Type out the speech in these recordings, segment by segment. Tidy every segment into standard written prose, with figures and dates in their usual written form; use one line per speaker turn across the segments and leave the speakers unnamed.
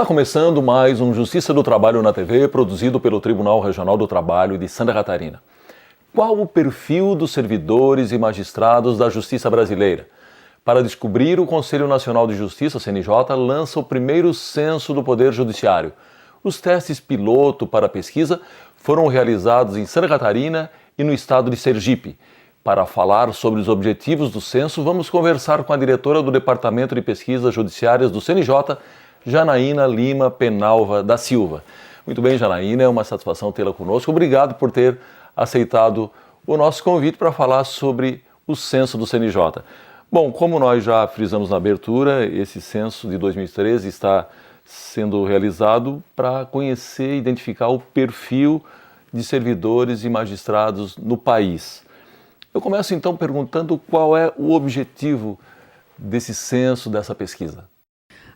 Está começando mais um Justiça do Trabalho na TV, produzido pelo Tribunal Regional do Trabalho de Santa Catarina. Qual o perfil dos servidores e magistrados da Justiça brasileira? Para descobrir, o Conselho Nacional de Justiça, CNJ, lança o primeiro censo do Poder Judiciário. Os testes piloto para a pesquisa foram realizados em Santa Catarina e no estado de Sergipe. Para falar sobre os objetivos do censo, vamos conversar com a diretora do Departamento de Pesquisas Judiciárias do CNJ, Janaína Lima Penalva da Silva. Muito bem, Janaína, é uma satisfação tê-la conosco. Obrigado por ter aceitado o nosso convite para falar sobre o censo do CNJ. Bom, como nós já frisamos na abertura, esse censo de 2013 está sendo realizado para conhecer e identificar o perfil de servidores e magistrados no país. Eu começo então perguntando qual é o objetivo desse censo, dessa pesquisa.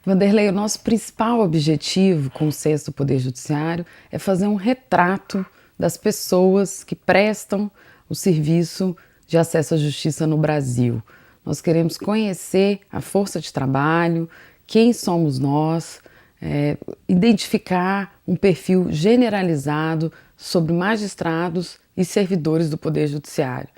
Vanderlei, o nosso principal objetivo com o censo do Poder Judiciário é fazer um retrato das pessoas que prestam o serviço de acesso à justiça no Brasil. Nós queremos conhecer a força de trabalho, quem somos nós, identificar um perfil generalizado sobre magistrados e servidores do Poder Judiciário.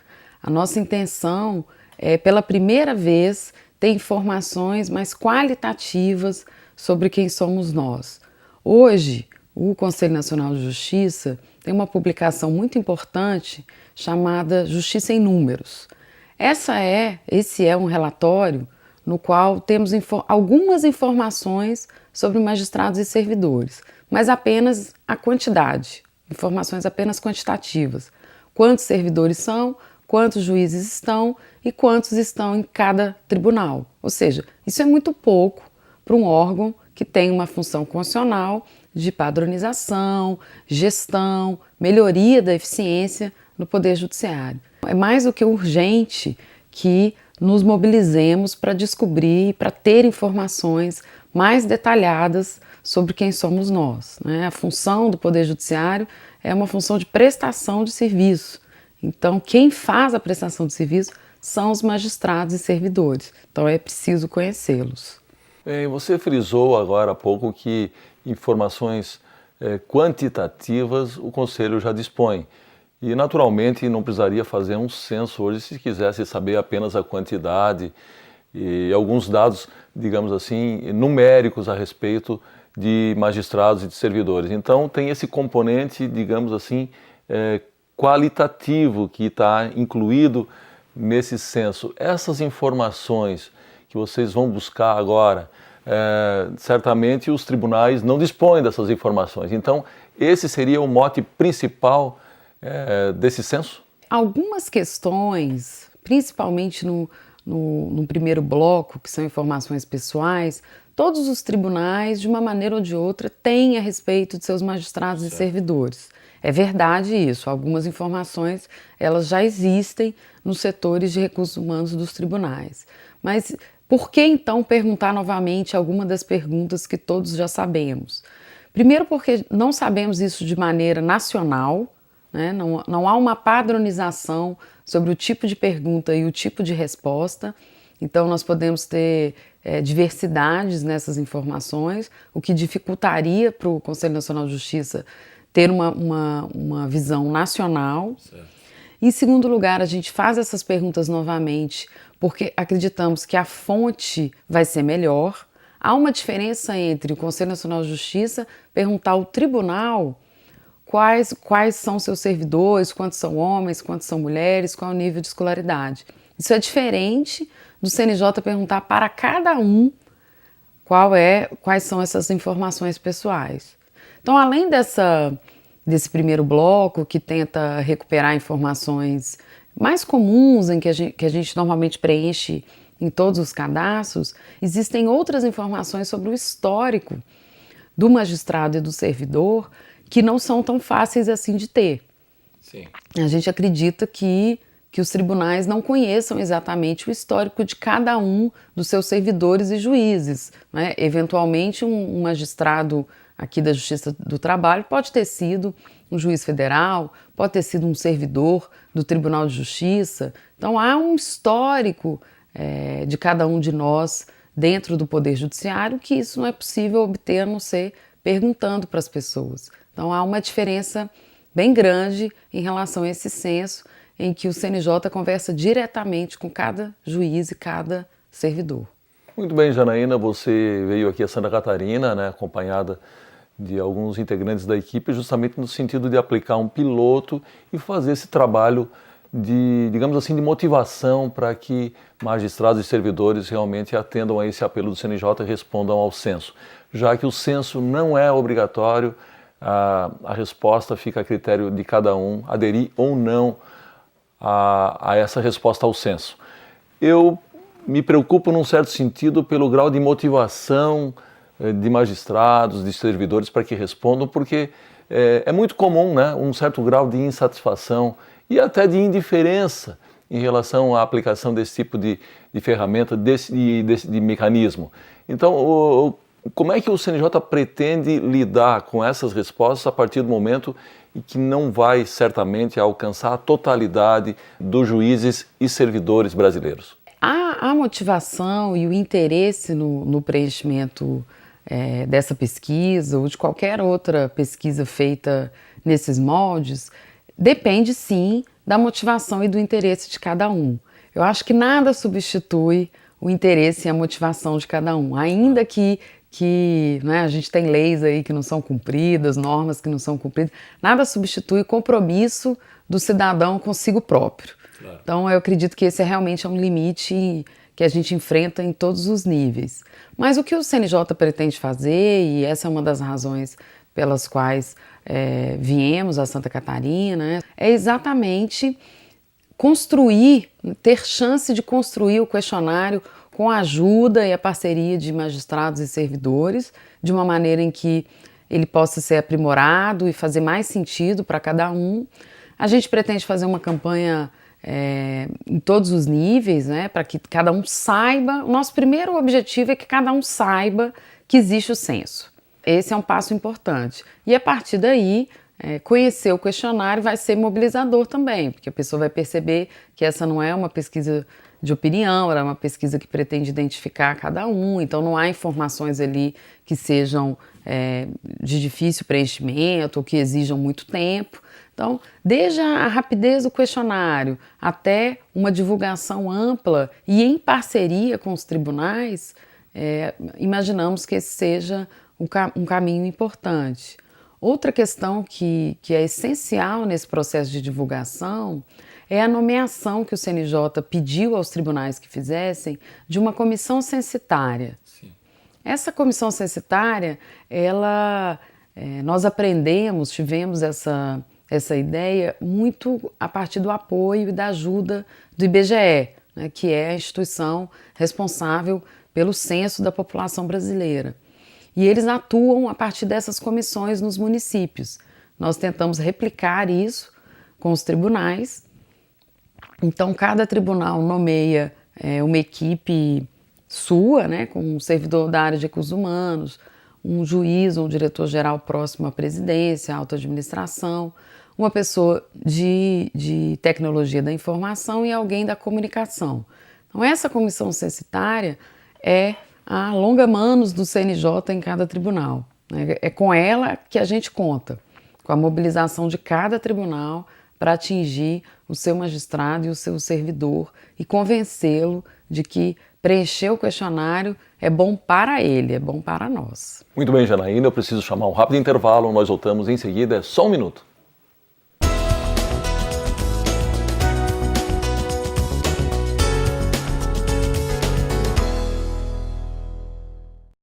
A nossa intenção é, pela primeira vez, ter informações mais qualitativas sobre quem somos nós. Hoje, o Conselho Nacional de Justiça tem uma publicação muito importante chamada Justiça em Números. Esse é um relatório no qual temos algumas informações sobre magistrados e servidores, mas apenas a quantidade, informações apenas quantitativas. Quantos servidores são, quantos juízes estão e quantos estão em cada tribunal. Ou seja, isso é muito pouco para um órgão que tem uma função constitucional de padronização, gestão, melhoria da eficiência no Poder Judiciário. É mais do que urgente que nos mobilizemos para descobrir, para ter informações mais detalhadas sobre quem somos nós, né? A função do Poder Judiciário é uma função de prestação de serviço. Então, quem faz a prestação de serviço são os magistrados e servidores. Então, é preciso conhecê-los.
Você frisou agora há pouco que informações quantitativas o Conselho já dispõe. E, naturalmente, não precisaria fazer um censo hoje se quisesse saber apenas a quantidade e alguns dados, digamos assim, numéricos a respeito de magistrados e de servidores. Então, tem esse componente, digamos assim, qualitativo que está incluído nesse censo. Essas informações que vocês vão buscar agora, certamente os tribunais não dispõem dessas informações. Então, esse seria o mote principal desse censo?
Algumas questões, principalmente no primeiro bloco, que são informações pessoais, todos os tribunais, de uma maneira ou de outra, têm a respeito de seus magistrados e servidores. É verdade isso, algumas informações elas já existem nos setores de recursos humanos dos tribunais. Mas por que então perguntar novamente alguma das perguntas que todos já sabemos? Primeiro porque não sabemos isso de maneira nacional, né? Não há uma padronização sobre o tipo de pergunta e o tipo de resposta, então nós podemos ter diversidades nessas informações, o que dificultaria para o Conselho Nacional de Justiça ter uma visão nacional. Certo. Em segundo lugar, a gente faz essas perguntas novamente porque acreditamos que a fonte vai ser melhor. Há uma diferença entre o Conselho Nacional de Justiça perguntar ao tribunal quais são seus servidores, quantos são homens, quantos são mulheres, qual é o nível de escolaridade. Isso é diferente do CNJ perguntar para cada um quais são essas informações pessoais. Então, além desse primeiro bloco, que tenta recuperar informações mais comuns, que a gente normalmente preenche em todos os cadastros, existem outras informações sobre o histórico do magistrado e do servidor que não são tão fáceis assim de ter. Sim. A gente acredita que os tribunais não conheçam exatamente o histórico de cada um dos seus servidores e juízes, né? Eventualmente, um magistrado aqui da Justiça do Trabalho pode ter sido um juiz federal, pode ter sido um servidor do Tribunal de Justiça. Então, há um histórico de cada um de nós dentro do Poder Judiciário, que isso não é possível obter a não ser perguntando para as pessoas. Então há uma diferença bem grande em relação a esse censo, em que o CNJ conversa diretamente com cada juiz e cada servidor.
Muito bem, Janaína, você veio aqui a Santa Catarina, né, acompanhada de alguns integrantes da equipe, justamente no sentido de aplicar um piloto e fazer esse trabalho de, digamos assim, de motivação para que magistrados e servidores realmente atendam a esse apelo do CNJ e respondam ao censo. Já que o censo não é obrigatório, a resposta fica a critério de cada um aderir ou não a essa resposta ao censo. Eu me preocupo, num certo sentido, pelo grau de motivação de magistrados, de servidores para que respondam, porque é muito comum, né, um certo grau de insatisfação e até de indiferença em relação à aplicação desse tipo de ferramenta, de mecanismo. Então, como é que o CNJ pretende lidar com essas respostas a partir do momento em que não vai certamente alcançar a totalidade dos juízes e servidores brasileiros?
A motivação e o interesse no preenchimento dessa pesquisa ou de qualquer outra pesquisa feita nesses moldes depende sim da motivação e do interesse de cada um. Eu acho que nada substitui o interesse e a motivação de cada um, ainda que né, a gente tem leis aí que não são cumpridas, normas que não são cumpridas, nada substitui o compromisso do cidadão consigo próprio. Claro. Então eu acredito que esse realmente é um limite que a gente enfrenta em todos os níveis. Mas o que o CNJ pretende fazer, e essa é uma das razões pelas quais viemos a Santa Catarina, é exatamente construir, ter chance de construir o questionário com a ajuda e a parceria de magistrados e servidores, de uma maneira em que ele possa ser aprimorado e fazer mais sentido para cada um. A gente pretende fazer uma campanha em todos os níveis, né, para que cada um saiba. O nosso primeiro objetivo é que cada um saiba que existe o censo. Esse é um passo importante. E a partir daí, conhecer o questionário vai ser mobilizador também, porque a pessoa vai perceber que essa não é uma pesquisa de opinião, ela é uma pesquisa que pretende identificar cada um, então não há informações ali que sejam de difícil preenchimento ou que exijam muito tempo. Então, desde a rapidez do questionário até uma divulgação ampla e em parceria com os tribunais, imaginamos que esse seja um caminho importante. Outra questão que é essencial nesse processo de divulgação é a nomeação que o CNJ pediu aos tribunais que fizessem de uma comissão censitária. Sim. Essa comissão censitária, nós tivemos essa ideia muito a partir do apoio e da ajuda do IBGE, né, que é a instituição responsável pelo censo da população brasileira. E eles atuam a partir dessas comissões nos municípios. Nós tentamos replicar isso com os tribunais. Então, cada tribunal nomeia uma equipe sua, né, com um servidor da área de recursos humanos, um juiz ou um diretor-geral próximo à presidência, à alta administração, uma pessoa de tecnologia da informação e alguém da comunicação. Então, essa comissão censitária é a longa-manos do CNJ em cada tribunal. É com ela que a gente conta, com a mobilização de cada tribunal para atingir o seu magistrado e o seu servidor e convencê-lo de que preencher o questionário é bom para ele, é bom para nós.
Muito bem, Janaína, eu preciso chamar um rápido intervalo, nós voltamos em seguida, é só um minuto.